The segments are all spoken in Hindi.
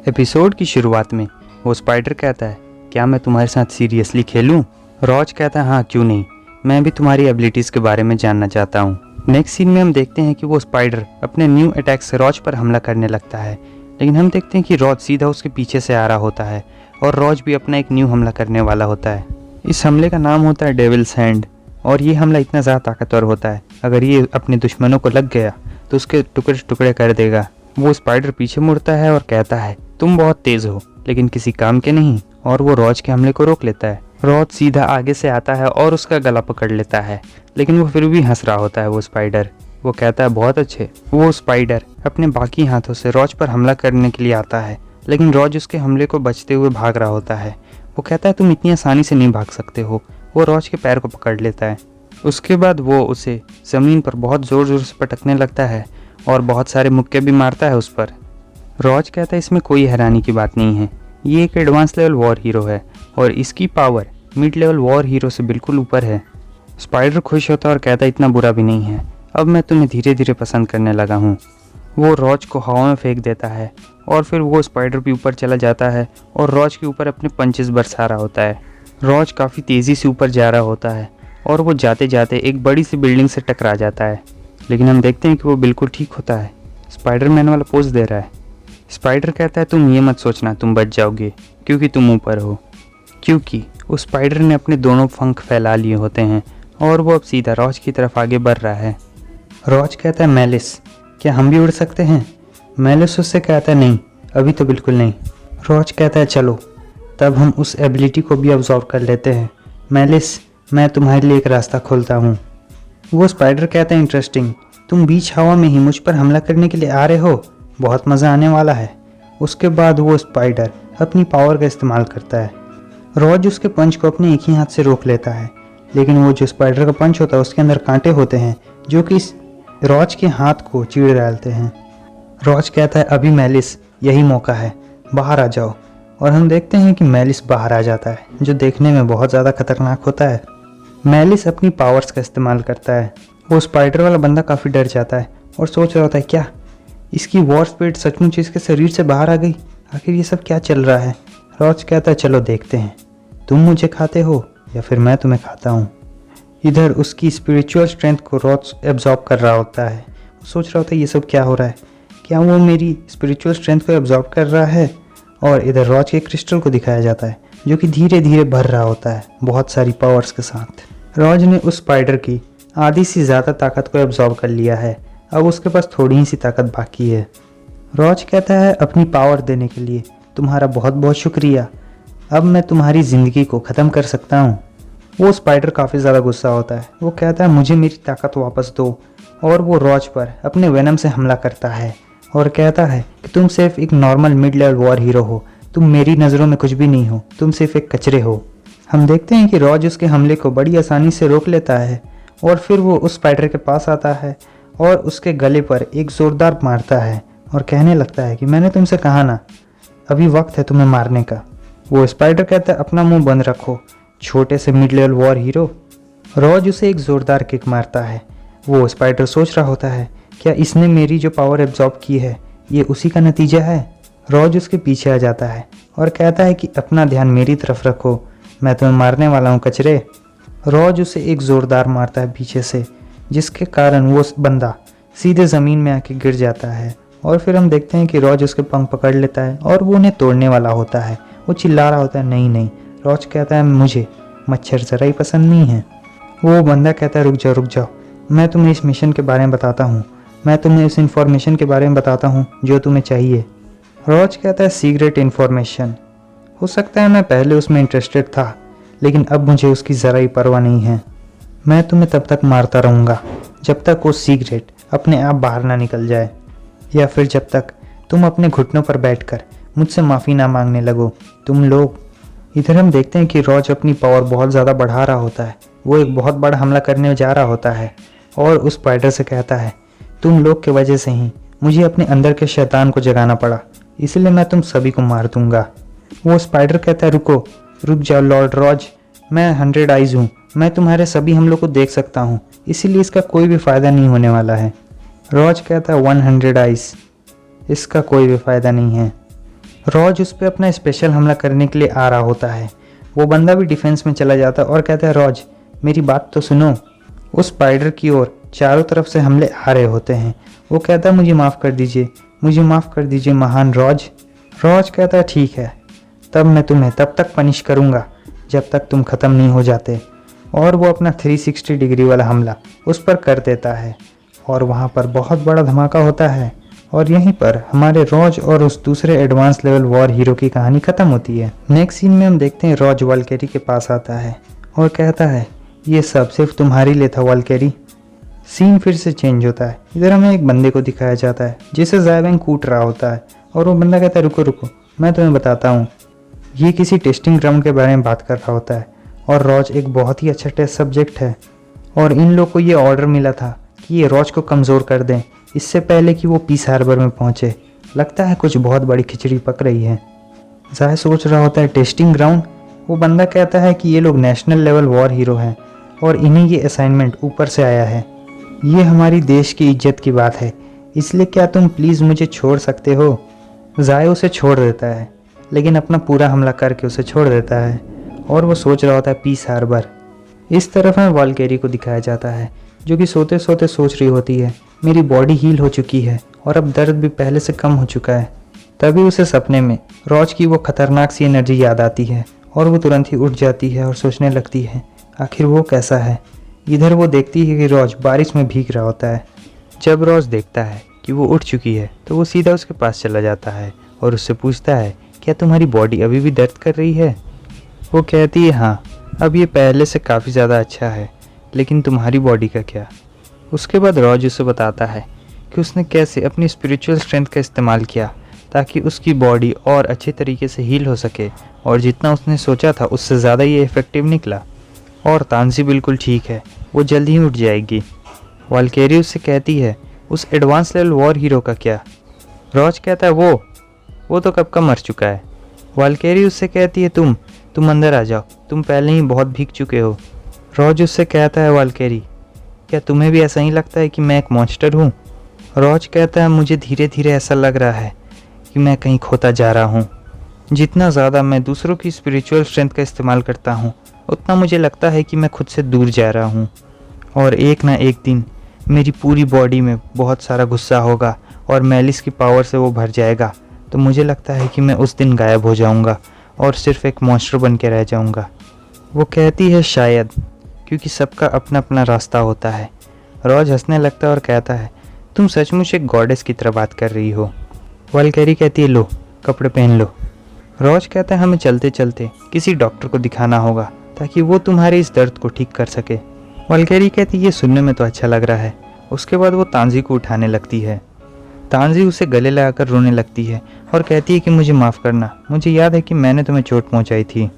एपिसोड की शुरुआत में वो स्पाइडर कहता है, क्या मैं तुम्हारे साथ सीरियसली खेलूं? रॉज कहता है, हाँ क्यों नहीं, मैं भी तुम्हारी एबिलिटीज़ के बारे में जानना चाहता हूँ। नेक्स्ट सीन में हम देखते हैं कि वो स्पाइडर अपने न्यू अटैक से रॉज पर हमला करने लगता है, लेकिन हम देखते हैं कि रॉज सीधा उसके पीछे से आ रहा होता है और रॉज भी अपना एक न्यू हमला करने वाला होता है। इस हमले का नाम होता है डेविल्स हैंड और ये हमला इतना ज़्यादा ताकतवर होता है, अगर ये अपने दुश्मनों को लग गया तो उसके टुकड़े टुकड़े कर देगा। वो स्पाइडर पीछे मुड़ता है और कहता है, तुम बहुत तेज़ हो लेकिन किसी काम के नहीं, और वो रॉज के हमले को रोक लेता है। रॉज सीधा आगे से आता है और उसका गला पकड़ लेता है, लेकिन वो फिर भी हंस रहा होता है वो स्पाइडर। वो कहता है, बहुत अच्छे। वो स्पाइडर अपने बाकी हाथों से रॉज पर हमला करने के लिए आता है, लेकिन रॉज उसके हमले को बचते हुए भाग रहा होता है। वो कहता है, तुम इतनी आसानी से नहीं भाग सकते हो। वो रॉज के पैर को पकड़ लेता है। उसके बाद वो उसे ज़मीन पर बहुत ज़ोर ज़ोर से पटकने लगता है और बहुत सारे मुक्के भी मारता है उस पर। रॉज कहता है, इसमें कोई हैरानी की बात नहीं है, ये एक एडवांस लेवल वॉर हीरो है और इसकी power mid level war hero से बिल्कुल ऊपर है। स्पाइडर खुश होता है और कहता है, इतना बुरा भी नहीं है, अब मैं तुम्हें धीरे धीरे पसंद करने लगा हूँ। वो रॉज को हवा में फेंक देता है और फिर वो स्पाइडर भी ऊपर चला जाता है और रॉज के ऊपर अपने पंचेस बरसा रहा होता है। रॉज काफ़ी तेज़ी से ऊपर जा रहा होता है और वो जाते जाते एक बड़ी सी बिल्डिंग से टकरा जाता है, लेकिन हम देखते हैं कि वो बिल्कुल ठीक होता है। स्पाइडरमैन वाला पोज दे रहा है। स्पाइडर कहता है, तुम ये मत सोचना तुम बच जाओगे क्योंकि तुम ऊपर हो, क्योंकि उस स्पाइडर ने अपने दोनों पंख फैला लिए होते हैं और वो अब सीधा रॉज की तरफ आगे बढ़ रहा है। रॉज कहता है, मेलिस क्या हम भी उड़ सकते हैं? मेलिस उससे कहता है, नहीं अभी तो बिल्कुल नहीं। रॉज कहता है, चलो तब हम उस एबिलिटी को भी ऑब्जॉर्व कर लेते हैं। मेलिस मैं तुम्हारे लिए एक रास्ता खोलता हूँ। वो स्पाइडर कहता है, इंटरेस्टिंग, तुम बीच हवा में ही मुझ पर हमला करने के लिए आ रहे हो, बहुत मज़ा आने वाला है। उसके बाद वो स्पाइडर अपनी पावर का इस्तेमाल करता है। रॉज उसके पंच को अपने एक ही हाथ से रोक लेता है, लेकिन वो जो स्पाइडर का पंच होता है उसके अंदर कांटे होते हैं जो कि रॉज के हाथ को चीर डालते हैं। रॉज कहता है, अभी मेलिस यही मौका है, बाहर आ जाओ। और हम देखते हैं कि मेलिस बाहर आ जाता है, जो देखने में बहुत ज़्यादा खतरनाक होता है। मेलिस अपनी पावर्स का इस्तेमाल करता है। वो स्पाइडर वाला बंदा काफ़ी डर जाता है और सोच रहा होता है, क्या इसकी वॉर स्पिरिट सचमुच इसके शरीर से बाहर आ गई? आखिर ये सब क्या चल रहा है? रॉज कहता है, चलो देखते हैं, तुम मुझे खाते हो या फिर मैं तुम्हें खाता हूँ। इधर उसकी स्पिरिचुअल स्ट्रेंथ को रॉज एब्जॉर्ब कर रहा होता है। वो सोच रहा होता है, ये सब क्या हो रहा है, क्या वो मेरी स्पिरिचुअल स्ट्रेंथ को एब्जॉर्ब कर रहा है? और इधर रॉज के क्रिस्टल को दिखाया जाता है जो कि धीरे धीरे भर रहा होता है बहुत सारी पावर्स के साथ। रॉज ने उस स्पाइडर की आधी से ज़्यादा ताकत को एब्जॉर्ब कर लिया है, अब उसके पास थोड़ी ही सी ताकत बाकी है। रॉज कहता है, अपनी पावर देने के लिए तुम्हारा बहुत बहुत शुक्रिया, अब मैं तुम्हारी ज़िंदगी को ख़त्म कर सकता हूँ। वो स्पाइडर काफ़ी ज़्यादा गुस्सा होता है। वो कहता है, मुझे मेरी ताकत वापस दो, और वो रॉज पर अपने वेनम से हमला करता है और कहता है कि तुम सिर्फ एक normal mid level war hero हो, तुम मेरी नज़रों में कुछ भी नहीं हो, तुम सिर्फ एक कचरे हो। हम देखते हैं कि रॉज उसके हमले को बड़ी आसानी से रोक लेता है और फिर वो उस स्पाइडर के पास आता है और उसके गले पर एक ज़ोरदार मारता है और कहने लगता है कि मैंने तुमसे कहा ना, अभी वक्त है तुम्हें मारने का। वो स्पाइडर कहता है, अपना मुंह बंद रखो छोटे से mid level war hero. Rows उसे एक ज़ोरदार किक मारता है। वो स्पाइडर सोच रहा होता है, क्या इसने मेरी जो पावर एब्जॉर्ब की है ये उसी का नतीजा है? रॉज उसके पीछे आ जाता है और कहता है कि अपना ध्यान मेरी तरफ रखो, मैं तुम्हें मारने वाला हूँ कचरे। रॉज उसे एक ज़ोरदार मारता है पीछे से, जिसके कारण वो बंदा सीधे ज़मीन में आके गिर जाता है। और फिर हम देखते हैं कि रॉज उसके पंख पकड़ लेता है और वो उन्हें तोड़ने वाला होता है। वो चिल्ला रहा होता है, नहीं नहीं। रॉज कहता है, मुझे मच्छर ज़रा ही पसंद नहीं है। वो बंदा कहता है, रुक जाओ, मैं तुम्हें इस मिशन के बारे में बताता हूँ, मैं तुम्हें उस इन्फॉर्मेशन के बारे में बताता हूँ जो तुम्हें चाहिए। रॉज कहता है, सीक्रेट इन्फॉर्मेशन? हो सकता है मैं पहले उसमें इंटरेस्टेड था, लेकिन अब मुझे उसकी ज़रा ही परवाह नहीं है। मैं तुम्हें तब तक मारता रहूँगा जब तक वो सीक्रेट अपने आप बाहर ना निकल जाए, या फिर जब तक तुम अपने घुटनों पर बैठकर मुझसे माफ़ी ना मांगने लगो तुम लोग। इधर हम देखते हैं कि रॉज अपनी पावर बहुत ज़्यादा बढ़ा रहा होता है। वो एक बहुत बड़ा हमला करने जा रहा होता है और उस स्पाइडर से कहता है, तुम लोग की वजह से ही मुझे अपने अंदर के शैतान को जगाना पड़ा, इसलिए मैं तुम सभी को मार दूंगा। वो स्पाइडर कहता है, रुक जाओ लॉर्ड रॉज, मैं 100 आइज हूँ, मैं तुम्हारे सभी हमलों को देख सकता हूँ, इसीलिए इसका कोई भी फ़ायदा नहीं होने वाला है। रॉज कहता है 100 आइस, इसका कोई भी फ़ायदा नहीं है। रॉज उस पर अपना स्पेशल हमला करने के लिए आ रहा होता है। वो बंदा भी डिफेंस में चला जाता है और कहता है रॉज मेरी बात तो सुनो। उस स्पाइडर की ओर चारों तरफ से हमले आ रहे होते हैं। वो कहता है मुझे माफ़ कर दीजिए, मुझे माफ़ कर दीजिए महान रॉज। रॉज कहता है ठीक है, तब मैं तुम्हें तब तक पनिश करूँगा जब तक तुम ख़त्म नहीं हो जाते। और वो अपना 360 डिग्री वाला हमला उस पर कर देता है और वहाँ पर बहुत बड़ा धमाका होता है। और यहीं पर हमारे रॉज और उस दूसरे एडवांस लेवल वॉर हीरो की कहानी ख़त्म होती है। नेक्स्ट सीन में हम देखते हैं रॉज वाल्केरी के पास आता है और कहता है ये सब सिर्फ तुम्हारे लिए था वाल्केरी। सीन फिर से चेंज होता है। इधर हमें एक बंदे को दिखाया जाता है जिसे ज़ायबैंग कूट रहा होता है और वो बंदा कहता है रुको रुको मैं तुम्हें बताता हूँ। ये किसी टेस्टिंग ग्राउंड के बारे में बात कर रहा होता है और रॉज एक बहुत ही अच्छा टेस्ट सब्जेक्ट है और इन लोग को ये ऑर्डर मिला था कि ये रॉज को कमज़ोर कर दें इससे पहले कि वो पीस हार्बर में पहुँचे। लगता है कुछ बहुत बड़ी खिचड़ी पक रही है। ज़ाय सोच रहा होता है टेस्टिंग ग्राउंड। वो बंदा कहता है कि ये लोग नेशनल लेवल वॉर हीरो हैं और इन्हें ये असाइनमेंट ऊपर से आया है। ये हमारी देश की इज्जत की बात है, इसलिए क्या तुम प्लीज़ मुझे छोड़ सकते हो। ज़ाय उसे छोड़ देता है लेकिन अपना पूरा हमला करके उसे छोड़ देता है और वो सोच रहा होता है पीस हार्बर। इस तरफ में वाल्केरी को दिखाया जाता है जो कि सोते सोते सोच रही होती है मेरी बॉडी हील हो चुकी है और अब दर्द भी पहले से कम हो चुका है। तभी उसे सपने में रॉज की वो खतरनाक सी एनर्जी याद आती है और वो तुरंत ही उठ जाती है और सोचने लगती है आखिर वो कैसा है। इधर वो देखती है कि रॉज बारिश में भीग रहा होता है। जब रॉज देखता है कि वो उठ चुकी है तो वो सीधा उसके पास चला जाता है और उससे पूछता है क्या तुम्हारी बॉडी अभी भी दर्द कर रही है। वो कहती है हाँ अब ये पहले से काफ़ी ज़्यादा अच्छा है, लेकिन तुम्हारी बॉडी का क्या। उसके बाद रॉज उसे बताता है कि उसने कैसे अपनी स्पिरिचुअल स्ट्रेंथ का इस्तेमाल किया ताकि उसकी बॉडी और अच्छे तरीके से हील हो सके और जितना उसने सोचा था उससे ज़्यादा ये इफ़ेक्टिव निकला। और तानजी बिल्कुल ठीक है, वो जल्दी ही उठ जाएगी। वाल्केरी उससे कहती है उस एडवांस लेवल वॉर हीरो का क्या। रॉज कहता है वो तो कब का मर चुका है। वाल्केरी उससे कहती है तुम अंदर आ जाओ, तुम पहले ही बहुत भीग चुके हो। रॉज उससे कहता है वाल्केरी क्या तुम्हें भी ऐसा ही लगता है कि मैं एक मॉन्स्टर हूँ। रॉज कहता है मुझे धीरे धीरे ऐसा लग रहा है कि मैं कहीं खोता जा रहा हूँ। जितना ज़्यादा मैं दूसरों की स्पिरिचुअल स्ट्रेंथ का इस्तेमाल करता हूँ उतना मुझे लगता है कि मैं खुद से दूर जा रहा हूँ और एक ना एक दिन मेरी पूरी बॉडी में बहुत सारा गुस्सा होगा और मैलिस की पावर से वो भर जाएगा। तो मुझे लगता है कि मैं उस दिन गायब हो जाऊँगा और सिर्फ एक मॉन्स्टर बन के रह जाऊँगा। वो कहती है शायद, क्योंकि सबका अपना अपना रास्ता होता है। रॉज हंसने लगता है और कहता है तुम सचमुच एक गॉडेस की तरह बात कर रही हो। वाल्केरी कहती है लो कपड़े पहन लो। रॉज कहता है हमें चलते चलते किसी डॉक्टर को दिखाना होगा ताकि वो तुम्हारे इस दर्द को ठीक कर सके। वाल्केरी कहती है ये सुनने में तो अच्छा लग रहा है। उसके बाद वो तानजी को उठाने लगती है। तानजी उसे गले लगाकर रोने लगती है और कहती है कि मुझे माफ़ करना, मुझे याद है कि मैंने तुम्हें चोट पहुंचाई थी।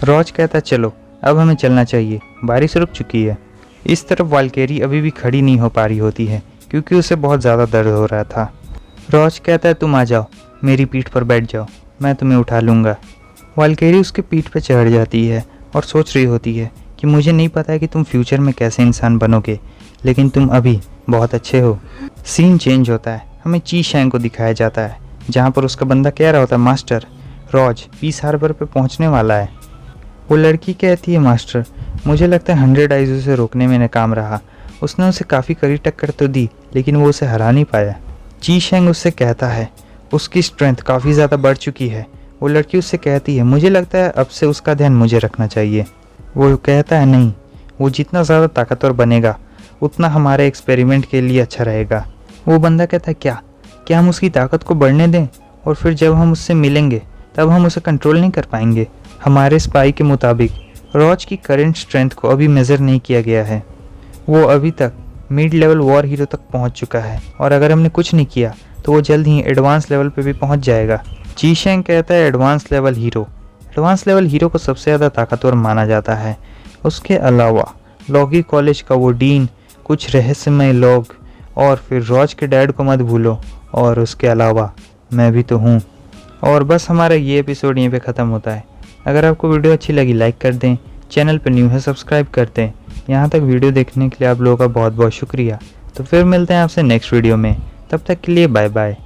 रॉज कहता है चलो अब हमें चलना चाहिए, बारिश रुक चुकी है। इस तरफ वाल्केरी अभी भी खड़ी नहीं हो पा रही होती है क्योंकि उसे बहुत ज़्यादा दर्द हो रहा था। रॉज कहता है तुम आ जाओ, मेरी पीठ पर बैठ जाओ, मैं तुम्हें उठा लूँगा। वाल्केरी उसके पीठ पर चढ़ जाती है और सोच रही होती है कि मुझे नहीं पता है कि तुम फ्यूचर में कैसे इंसान बनोगे, लेकिन तुम अभी बहुत अच्छे हो। सीन चेंज होता है, हमें ची शैंग को दिखाया जाता है जहाँ पर उसका बंदा कह रहा होता है मास्टर रॉज पीस हार्बर पे पहुँचने वाला है। वो लड़की कहती है मास्टर मुझे लगता है 100 आइज़ उसे रोकने में नाकाम रहा। उसने उसे काफ़ी कड़ी टक्कर तो दी लेकिन वो उसे हरा नहीं पाया। ची शैंग उससे कहता है उसकी स्ट्रेंथ काफ़ी ज़्यादा बढ़ चुकी है। वो लड़की उससे कहती है मुझे लगता है अब से उसका ध्यान मुझे रखना चाहिए। वो कहता है नहीं, वो जितना ज़्यादा ताकतवर बनेगा उतना हमारे एक्सपेरिमेंट के लिए अच्छा रहेगा। वो बंदा कहता है क्या हम उसकी ताकत को बढ़ने दें और फिर जब हम उससे मिलेंगे तब हम उसे कंट्रोल नहीं कर पाएंगे। हमारे स्पाई के मुताबिक रॉज की करंट स्ट्रेंथ को अभी मेज़र नहीं किया गया है। वो अभी तक मिड लेवल वॉर हीरो तक पहुंच चुका है और अगर हमने कुछ नहीं किया तो वो जल्द ही एडवांस लेवल पे भी पहुंच जाएगा। ची शैंग कहता है एडवांस लेवल हीरो को सबसे ज़्यादा ताकतवर माना जाता है। उसके अलावा लॉगी कॉलेज का वो डीन, कुछ रहस्यमय लोग और फिर रॉज के डैड को मत भूलो और उसके अलावा मैं भी तो हूँ। और बस हमारा ये एपिसोड यहीं पे ख़त्म होता है। अगर आपको वीडियो अच्छी लगी लाइक कर दें, चैनल पर न्यू है सब्सक्राइब कर दें। यहाँ तक वीडियो देखने के लिए आप लोगों का बहुत बहुत शुक्रिया। तो फिर मिलते हैं आपसे नेक्स्ट वीडियो में, तब तक के लिए बाय बाय।